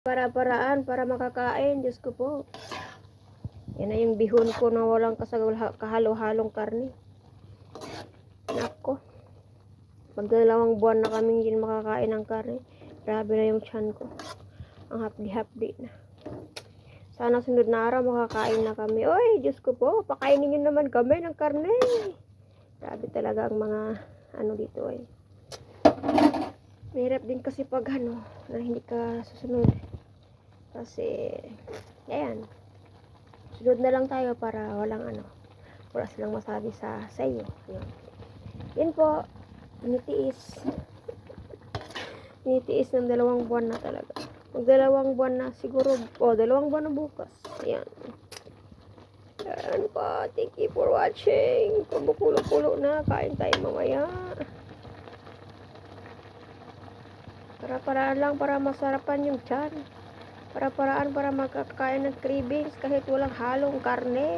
Para-paraan para makakain. Diyos ko po. Yan na yung bihon ko na walang kahalo-halong karne. Nako. Magdalawang buwan na kami hindi makakain ng karne. Grabe na yung tiyan ko. Ang hapdi-hapdi na. Sana sunod na araw makakain na kami. Oy, Diyos ko po. Pakainin nyo naman kami ng karne. Grabe talaga ang mga ano dito ay. Mahirap din kasi pag ano na hindi ka susunod. Kasi ayan. Sunod na lang tayo para walang ano. Wala silang masabi sa iyo. Ayan. Yun po. Nitiis. Nitiis ng 2 buwan na talaga. Mag 2 buwan na siguro. 2 buwan na bukas. Ayan. Ayan po. Thank you for watching. Kumukulo-kulo na. Kain tayo mamaya. Para-paraan lang para masarapan yung tiyan. Para-paraan para makakain ng cravings kahit walang halong karne.